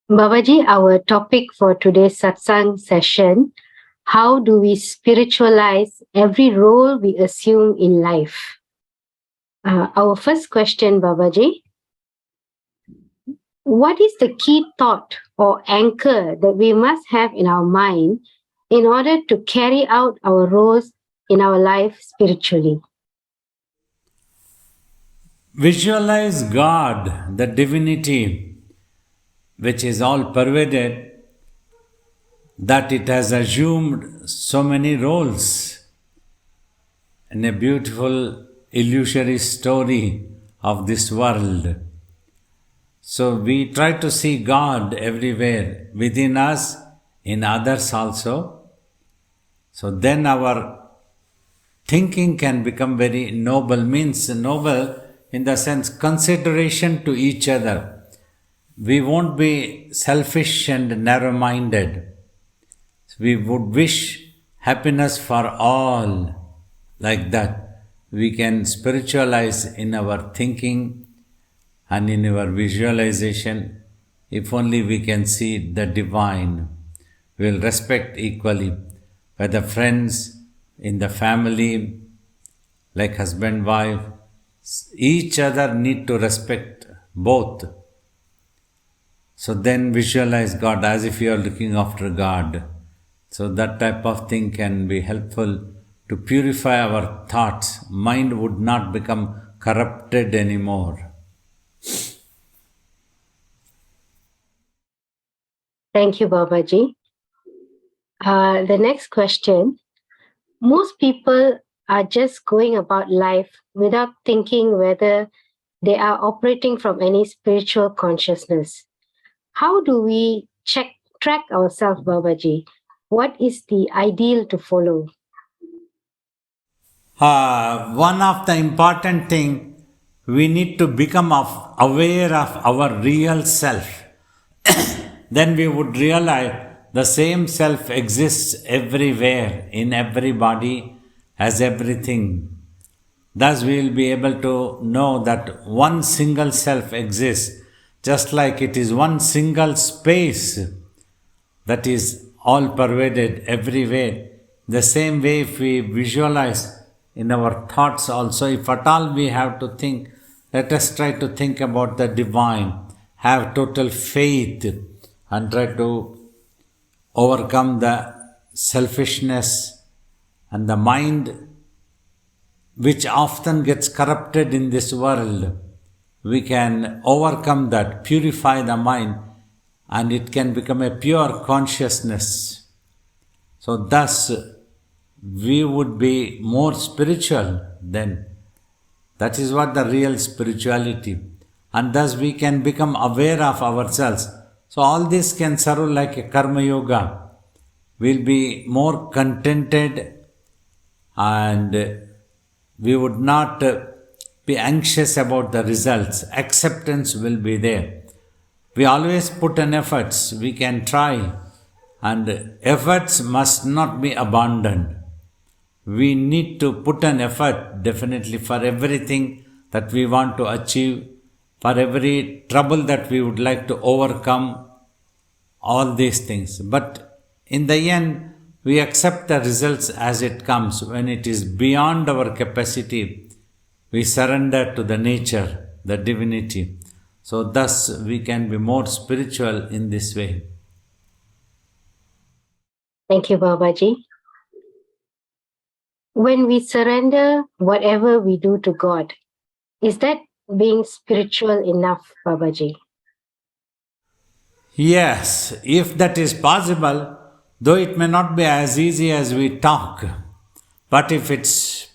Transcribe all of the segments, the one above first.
Babaji, our topic for today's satsang session: how do we spiritualize every role we assume in life? Our first question, Babaji: what is the key thought or anchor that we must have in our mind in order to carry out our roles in our life spiritually? Visualize God, the divinity, which is all pervaded, that it has assumed so many roles in a beautiful illusory story of this world. So we try to see God everywhere, within us, in others also. So then our thinking can become very noble, means noble in the sense consideration to each other. We won't be selfish and narrow minded. We would wish happiness for all, like that. We can spiritualize in our thinking and in our visualization. If only we can see the divine, we will respect equally, whether friends, in the family, like husband, wife, each other need to respect both. So then visualize God as if you are looking after God. So that type of thing can be helpful to purify our thoughts. Mind would not become corrupted anymore. Thank you, Babaji. The next question: most people are just going about life without thinking whether they are operating from any spiritual consciousness. How do we track ourselves, Babaji? What is the ideal to follow? One of the important thing, we need to become aware of our real self. Then we would realize the same self exists everywhere, in everybody, as everything. Thus, we will be able to know that one single self exists, just like it is one single space that is all pervaded everywhere. The same way, if we visualize in our thoughts also, if at all we have to think, let us try to think about the divine, have total faith, and try to overcome the selfishness and the mind which often gets corrupted in this world. We can overcome that, purify the mind, and it can become a pure consciousness. So, thus, we would be more spiritual then. That is what the real spirituality. And thus, we can become aware of ourselves. So, all this can serve like a karma yoga. We'll be more contented and we would not be anxious about the results. Acceptance will be there. We always put in efforts, we can try, and efforts must not be abandoned. We need to put an effort definitely for everything that we want to achieve, for every trouble that we would like to overcome, all these things. But in the end, we accept the results as it comes. When it is beyond our capacity, we surrender to the nature, the divinity. So, thus, we can be more spiritual in this way. Thank you, Babaji. When we surrender whatever we do to God, is that being spiritual enough, Babaji? Yes, if that is possible, though it may not be as easy as we talk, but if it's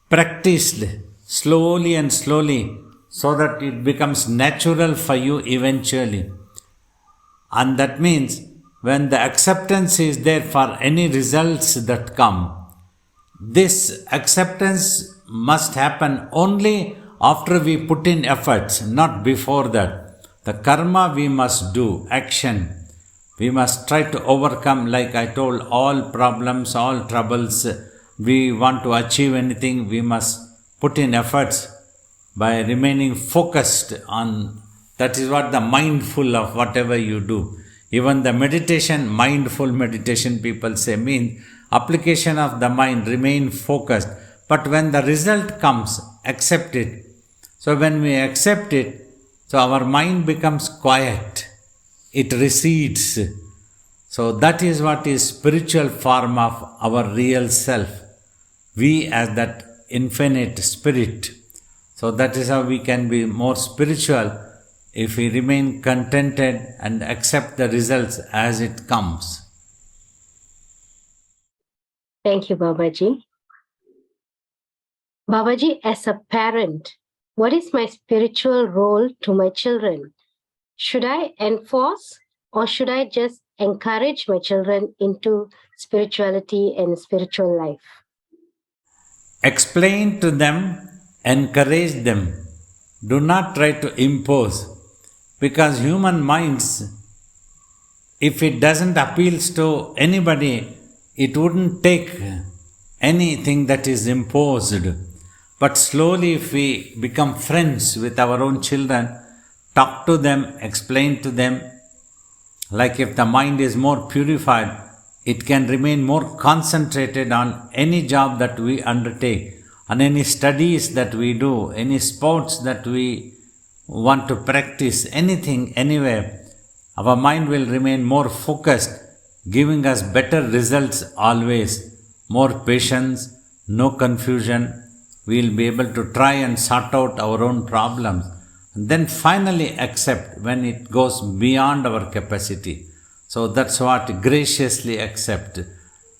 practiced slowly and slowly so that it becomes natural for you eventually, and that means when the acceptance is there for any results that come, this acceptance must happen only after we put in efforts, not before that. The karma we must do, action. We must try to overcome, like I told, all problems, all troubles. We want to achieve anything, we must put in efforts by remaining focused on. That is what the mindful of whatever you do. Even the meditation, mindful meditation, people say, means application of the mind, remain focused. But when the result comes, accept it. So when we accept it, so our mind becomes quiet. It recedes. So that is what is spiritual form of our real self. We as that infinite spirit. So that is how we can be more spiritual if we remain contented and accept the results as it comes. Thank you, Babaji. Babaji, as a parent, what is my spiritual role to my children? Should I enforce or should I just encourage my children into spirituality and spiritual life? Explain to them, encourage them. Do not try to impose. Because human minds, if it doesn't appeal to anybody, it wouldn't take anything that is imposed. But slowly, if we become friends with our own children, talk to them, explain to them, like if the mind is more purified, it can remain more concentrated on any job that we undertake, on any studies that we do, any sports that we want to practice, anything, anywhere. Our mind will remain more focused, giving us better results always, more patience, no confusion. We will be able to try and sort out our own problems and then finally accept when it goes beyond our capacity. So that's what graciously accept.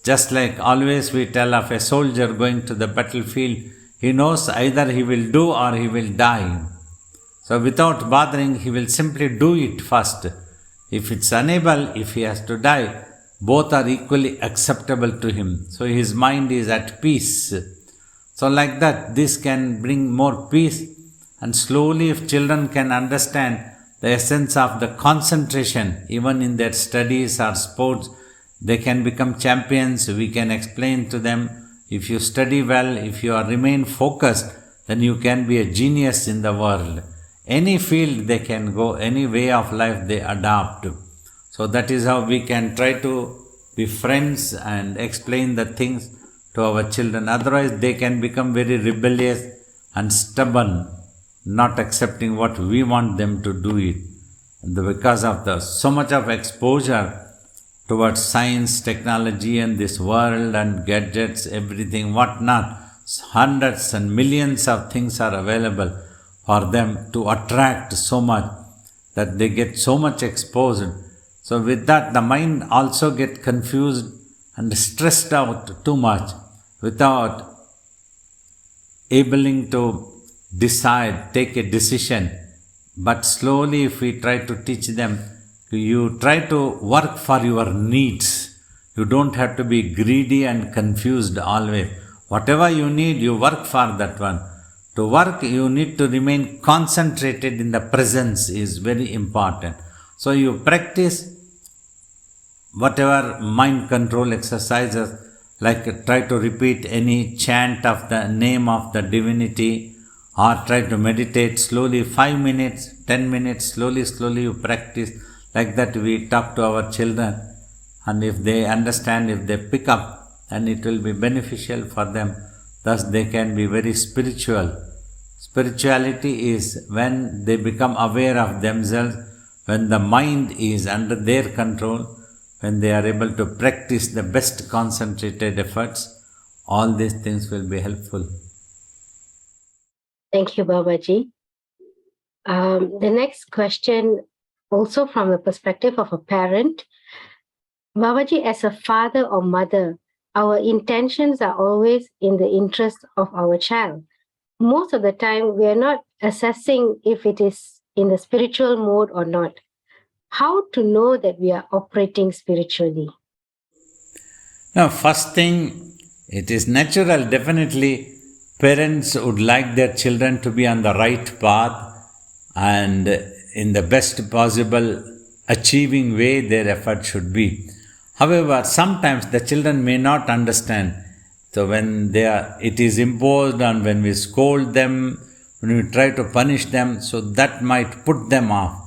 Just like always we tell of a soldier going to the battlefield, he knows either he will do or he will die. So without bothering, he will simply do it first. If it's unable, if he has to die, both are equally acceptable to him. So his mind is at peace. So like that, this can bring more peace. And slowly, if children can understand the essence of the concentration, even in their studies or sports, they can become champions. We can explain to them, if you study well, if you remain focused, then you can be a genius in the world. Any field they can go, any way of life they adopt. So that is how we can try to be friends and explain the things to our children. Otherwise they can become very rebellious and stubborn, not accepting what we want them to do it. And because of so much of exposure towards science, technology and this world and gadgets, everything, what not, hundreds and millions of things are available for them to attract so much that they get so much exposed. So with that, the mind also gets confused and stressed out too much without able to decide, take a decision. But slowly, if we try to teach them, you try to work for your needs. You don't have to be greedy and confused always. Whatever you need, you work for that one. To work, you need to remain concentrated in the presence is very important. So you practice whatever mind control exercises, like try to repeat any chant of the name of the divinity, or try to meditate slowly, 5 minutes, 10 minutes, slowly you practice. Like that we talk to our children, and if they understand, if they pick up, then it will be beneficial for them. Thus they can be very spiritual. Spirituality is when they become aware of themselves, when the mind is under their control, when they are able to practice the best concentrated efforts. All these things will be helpful. Thank you, Babaji. The next question, also from the perspective of a parent. Babaji, as a father or mother, our intentions are always in the interest of our child. Most of the time, we are not assessing if it is in the spiritual mode or not. How to know that we are operating spiritually? Now, first thing, it is natural, definitely. Parents would like their children to be on the right path and in the best possible achieving way their effort should be. However, sometimes the children may not understand. So when it is imposed and when we scold them, when we try to punish them, so that might put them off.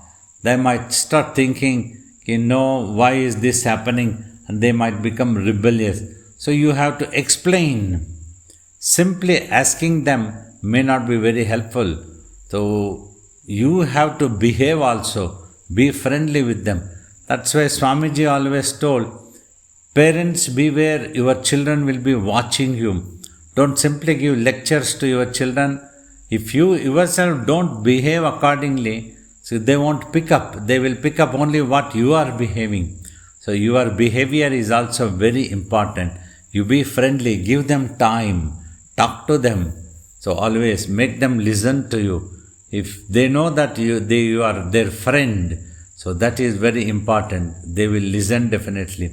They might start thinking, why is this happening, and they might become rebellious. So you have to explain. Simply asking them may not be very helpful. So you have to behave also, be friendly with them. That's why Swamiji always told, parents beware, your children will be watching you. Don't simply give lectures to your children. If you yourself don't behave accordingly, so they won't pick up. They will pick up only what you are behaving. So your behavior is also very important. You be friendly, give them time, talk to them. So always make them listen to you. If they know that you are their friend, so that is very important. They will listen definitely.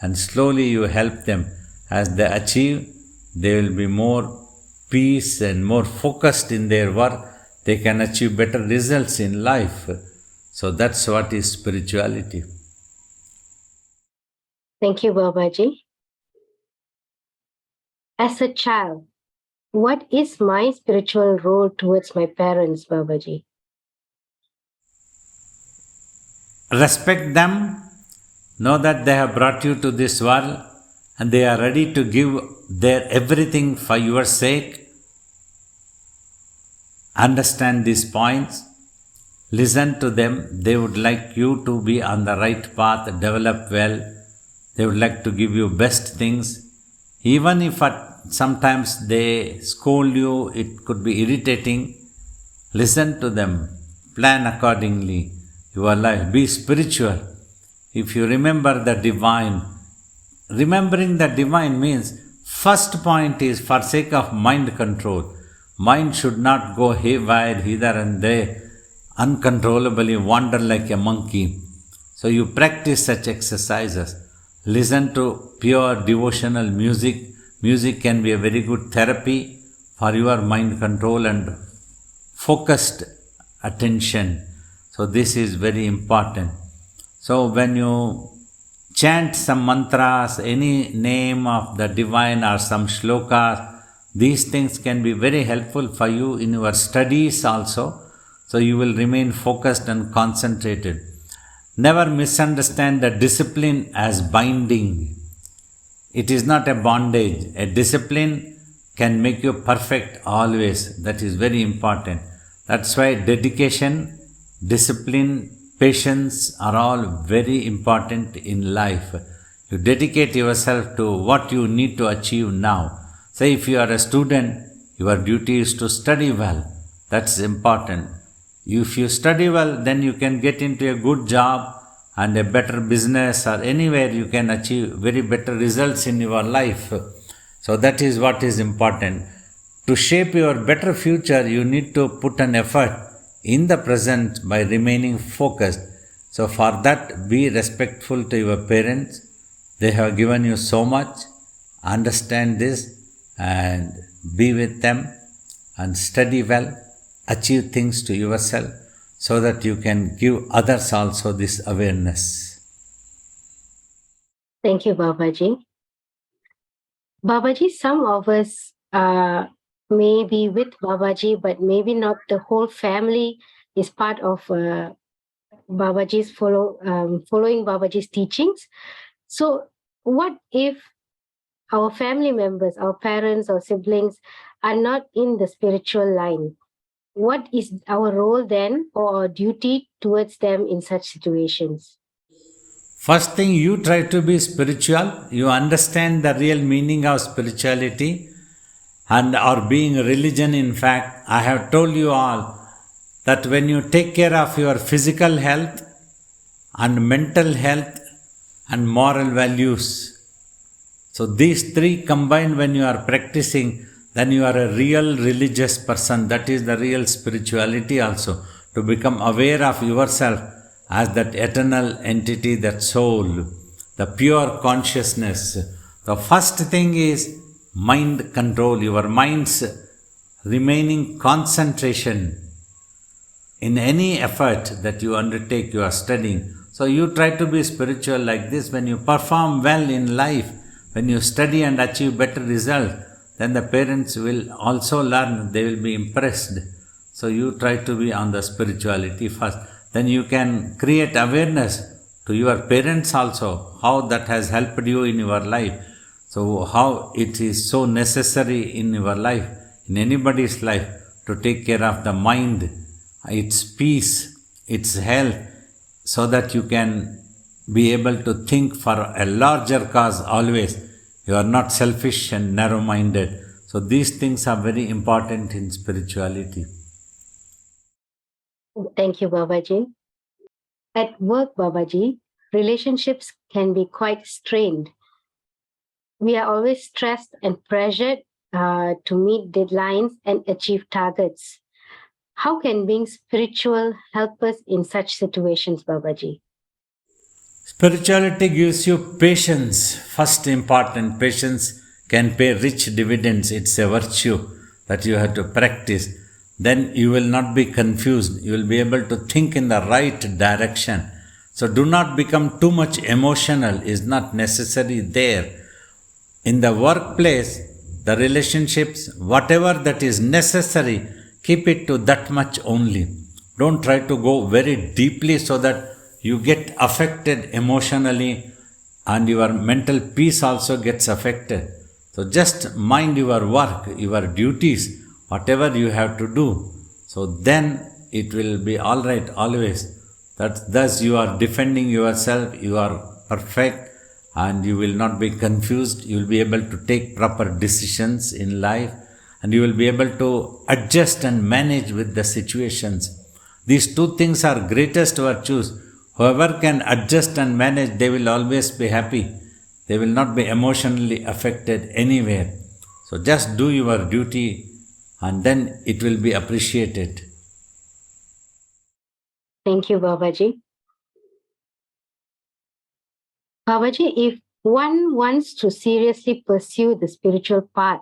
And slowly you help them. As they achieve, they will be more peace and more focused in their work. They can achieve better results in life. So that's what is spirituality. Thank you, Babaji. As a child, what is my spiritual role towards my parents, Babaji? Respect them. Know that they have brought you to this world and they are ready to give their everything for your sake. Understand these points. Listen to them. They would like you to be on the right path, develop well. They would like to give you best things. Even if sometimes they scold you, it could be irritating. Listen to them. Plan accordingly your life. Be spiritual. If you remember the divine, remembering the divine means first point is for sake of mind control. Mind should not go haywire hither and there, uncontrollably wander like a monkey. So you practice such exercises. Listen to pure devotional music. Music can be a very good therapy for your mind control and focused attention. So this is very important. So when you chant some mantras, any name of the divine or some shlokas, these things can be very helpful for you in your studies also. So you will remain focused and concentrated. Never misunderstand the discipline as binding. It is not a bondage. A discipline can make you perfect always. That is very important. That's why dedication, discipline, patience are all very important in life. You dedicate yourself to what you need to achieve now. Say if you are a student, your duty is to study well. That's important. If you study well, then you can get into a good job and a better business, or anywhere you can achieve very better results in your life. So that is what is important. To shape your better future, you need to put an effort in the present by remaining focused. So for that, be respectful to your parents. They have given you so much. Understand this and be with them and study well. Achieve things to yourself so that you can give others also this awareness. Thank you, Babaji. Babaji, some of us may be with Babaji, but maybe not the whole family is part of Babaji's following Babaji's teachings. So what if our family members, our parents or siblings are not in the spiritual line? What is our role then or our duty towards them in such situations? First thing, you try to be spiritual. You understand the real meaning of spirituality and or being a religion. In fact, I have told you all that when you take care of your physical health and mental health and moral values, so these three combined when you are practicing, then you are a real religious person. That is the real spirituality also. To become aware of yourself as that eternal entity, that soul, the pure consciousness. The first thing is mind control, your mind's remaining concentration in any effort that you undertake, you are studying. So you try to be spiritual like this. When you perform well in life, when you study and achieve better results, then the parents will also learn, they will be impressed. So you try to be on the spirituality first. Then you can create awareness. to your parents also, how that has helped you in your life. So, how it is so necessary in your life, in anybody's life, to take care of the mind, its peace, its health, so that you can be able to think for a larger cause always. You are not selfish and narrow minded. So, these things are very important in spirituality. Thank you, Babaji. At work, Babaji, relationships can be quite strained. We are always stressed and pressured to meet deadlines and achieve targets. How can being spiritual help us in such situations, Babaji? Spirituality gives you patience. First important, patience can pay rich dividends. It's a virtue that you have to practice. Then you will not be confused. You will be able to think in the right direction. So do not become too much emotional, is not necessary there. In the workplace, the relationships, whatever that is necessary, keep it to that much only. Don't try to go very deeply so that you get affected emotionally and your mental peace also gets affected. So just mind your work, your duties, whatever you have to do. So then it will be all right always. Thus you are defending yourself, you are perfect, and you will not be confused. You will be able to take proper decisions in life, and you will be able to adjust and manage with the situations. These two things are greatest virtues. Whoever can adjust and manage, they will always be happy. They will not be emotionally affected anywhere. So just do your duty and then it will be appreciated. Thank you, Babaji. Babaji, if one wants to seriously pursue the spiritual path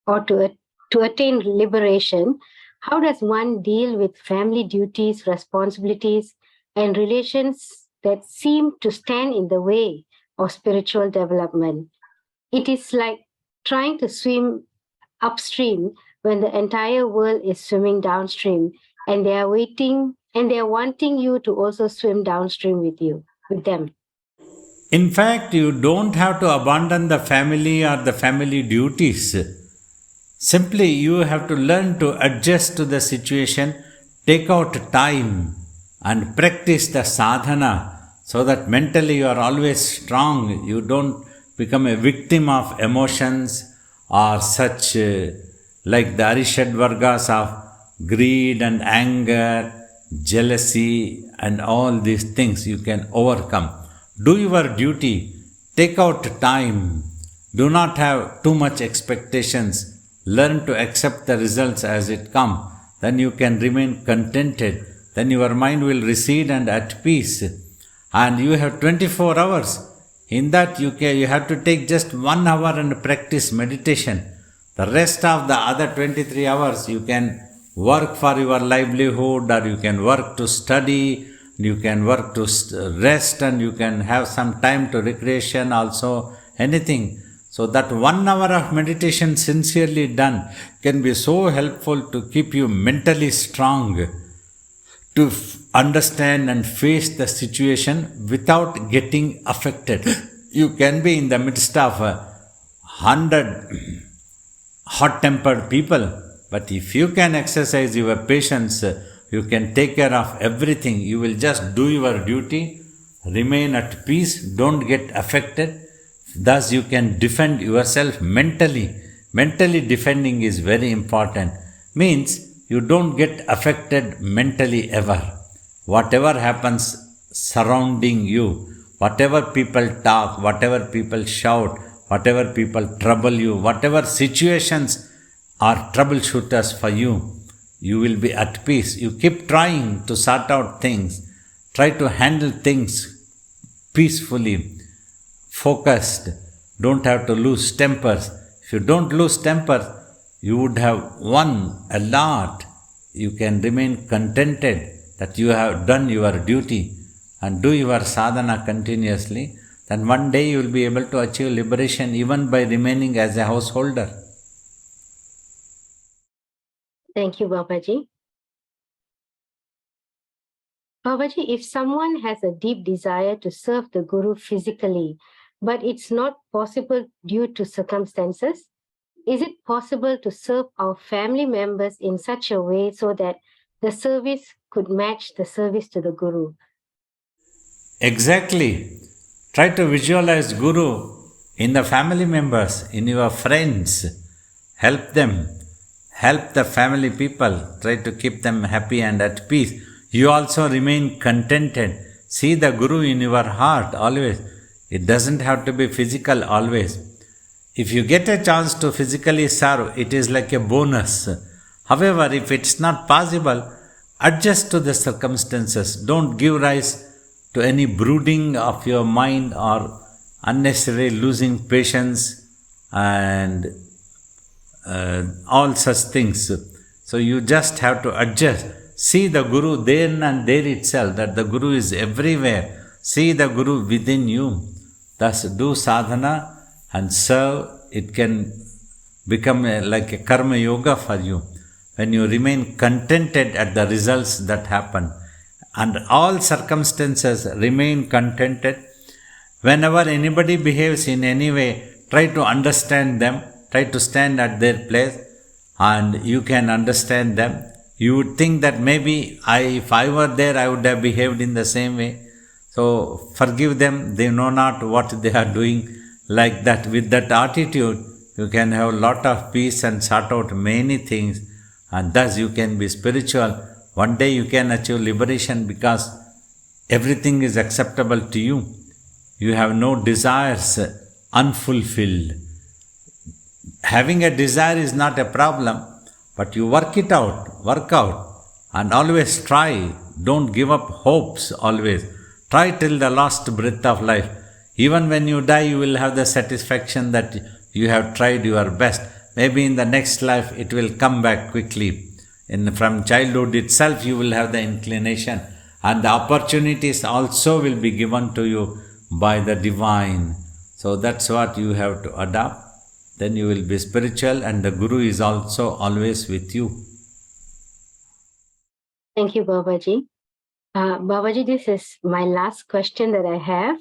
or to attain liberation, how does one deal with family duties, responsibilities, and relations that seem to stand in the way of spiritual development? It is like trying to swim upstream when the entire world is swimming downstream, and they are wanting you to also swim downstream with them. In fact, you don't have to abandon the family or the family duties. Simply, you have to learn to adjust to the situation, take out time and practice the sadhana so that mentally you are always strong. You don't become a victim of emotions or such like the Arishad Vargas of greed and anger, jealousy, and all these things you can overcome. Do your duty, take out time, do not have too much expectations, learn to accept the results as it come, then you can remain contented, then your mind will recede and at peace. And you have 24 hours. In that you have to take just 1 hour and practice meditation. The rest of the other 23 hours you can work for your livelihood, or you can work to study, you can work to rest, and you can have some time to recreation also, anything. So that 1 hour of meditation sincerely done can be so helpful to keep you mentally strong, to understand and face the situation without getting affected. You can be in the midst of 100 hot-tempered people, but if you can exercise your patience, you can take care of everything. You will just do your duty, remain at peace, don't get affected. Thus you can defend yourself mentally. Mentally defending is very important. Means you don't get affected mentally ever. Whatever happens surrounding you, whatever people talk, whatever people shout, whatever people trouble you, whatever situations are troubleshooters for you, you will be at peace. You keep trying to sort out things, try to handle things peacefully, focused, don't have to lose tempers. If you don't lose temper, you would have won a lot. You can remain contented that you have done your duty and do your sadhana continuously. Then one day you will be able to achieve liberation even by remaining as a householder. Thank you, Babaji. Babaji, if someone has a deep desire to serve the Guru physically, but it's not possible due to circumstances, is it possible to serve our family members in such a way so that the service could match the service to the Guru? Exactly. Try to visualize Guru in the family members, in your friends. Help them. Help the family people. Try to keep them happy and at peace. You also remain contented. See the Guru in your heart always. It doesn't have to be physical always. If you get a chance to physically serve, it is like a bonus. However, if it's not possible, adjust to the circumstances. Don't give rise to any brooding of your mind or unnecessary losing patience and all such things. So you just have to adjust. See the Guru there and there itself, that the Guru is everywhere. See the Guru within you. Thus do sadhana and serve. It can become like a karma yoga for you when you remain contented at the results that happen. Under all circumstances, remain contented. Whenever anybody behaves in any way, try to understand them, try to stand at their place, and you can understand them. You would think that maybe if I were there, I would have behaved in the same way. So forgive them, they know not what they are doing. Like that, with that attitude, you can have a lot of peace and sort out many things, and thus you can be spiritual. One day you can achieve liberation because everything is acceptable to you. You have no desires unfulfilled. Having a desire is not a problem, but you work out, and always try. Don't give up hopes always. Try till the last breath of life. Even when you die, you will have the satisfaction that you have tried your best. Maybe in the next life, it will come back quickly. From childhood itself, you will have the inclination, and the opportunities also will be given to you by the divine. So that's what you have to adopt. Then you will be spiritual, and the Guru is also always with you. Thank you, Babaji. Babaji, this is my last question that I have.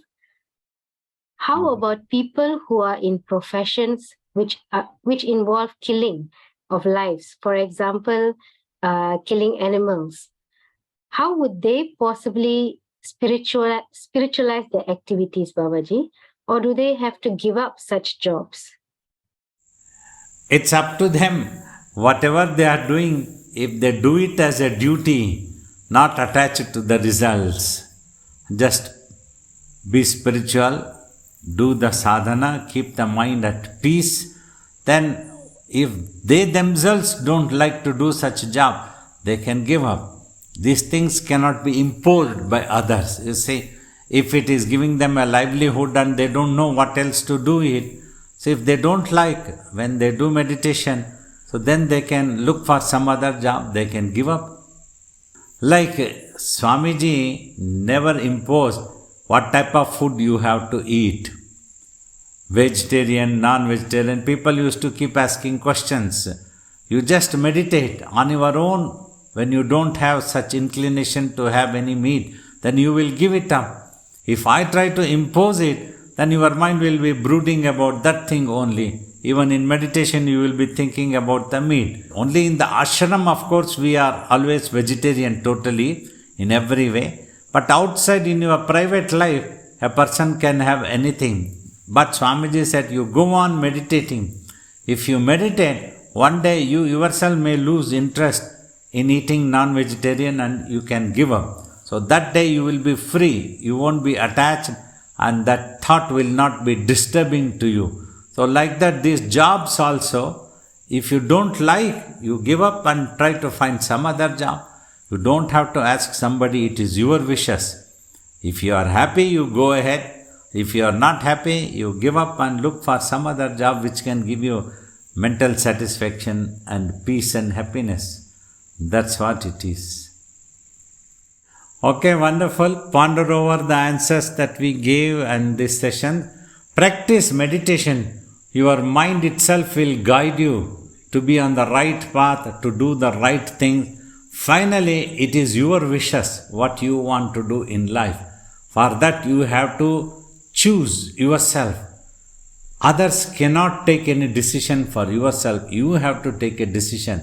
How about people who are in professions which involve killing of lives? For example, killing animals. How would they possibly spiritualize their activities, Babaji? Or do they have to give up such jobs? It's up to them. Whatever they are doing, if they do it as a duty, not attached to the results, just be spiritual, do the sadhana, keep the mind at peace. Then if they themselves don't like to do such job, they can give up. These things cannot be imposed by others. You see, if it is giving them a livelihood and they don't know what else to do it, so if they don't like, when they do meditation, so then they can look for some other job, they can give up. Like Swamiji never imposed what type of food you have to eat. Vegetarian, non-vegetarian, people used to keep asking questions. You just meditate on your own. When you don't have such inclination to have any meat, then you will give it up. If I try to impose it, then your mind will be brooding about that thing only. Even in meditation, you will be thinking about the meat. Only in the ashram, of course, we are always vegetarian totally, in every way. But outside in your private life, a person can have anything. But Swamiji said, you go on meditating. If you meditate, one day you yourself may lose interest in eating non-vegetarian and you can give up. So that day you will be free. You won't be attached and that thought will not be disturbing to you. So like that, these jobs also, if you don't like, you give up and try to find some other job. You don't have to ask somebody, it is your wishes. If you are happy, you go ahead. If you are not happy, you give up and look for some other job which can give you mental satisfaction and peace and happiness. That's what it is. Okay, wonderful. Ponder over the answers that we gave in this session. Practice meditation. Your mind itself will guide you to be on the right path, to do the right thing. Finally, it is your wishes what you want to do in life. For that, you have to choose yourself. Others cannot take any decision for yourself. You have to take a decision.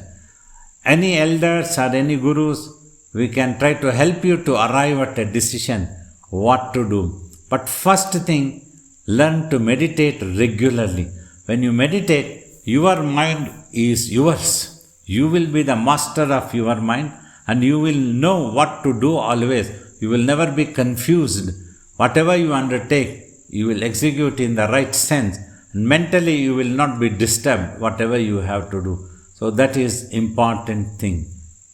Any elders or any gurus, we can try to help you to arrive at a decision what to do. But first thing, learn to meditate regularly. When you meditate, your mind is yours. You will be the master of your mind and you will know what to do always. You will never be confused. Whatever you undertake, you will execute in the right sense. Mentally, you will not be disturbed, whatever you have to do. So that is important thing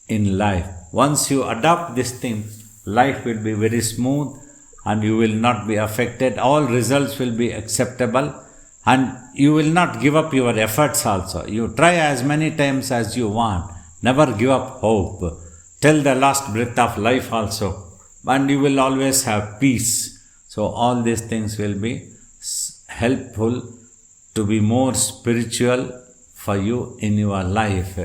in life. Once you adopt this thing, life will be very smooth and you will not be affected. All results will be acceptable and you will not give up your efforts also. You try as many times as you want. Never give up hope. Till the last breath of life also. And you will always have peace. So all these things will be helpful to be more spiritual for you in your life.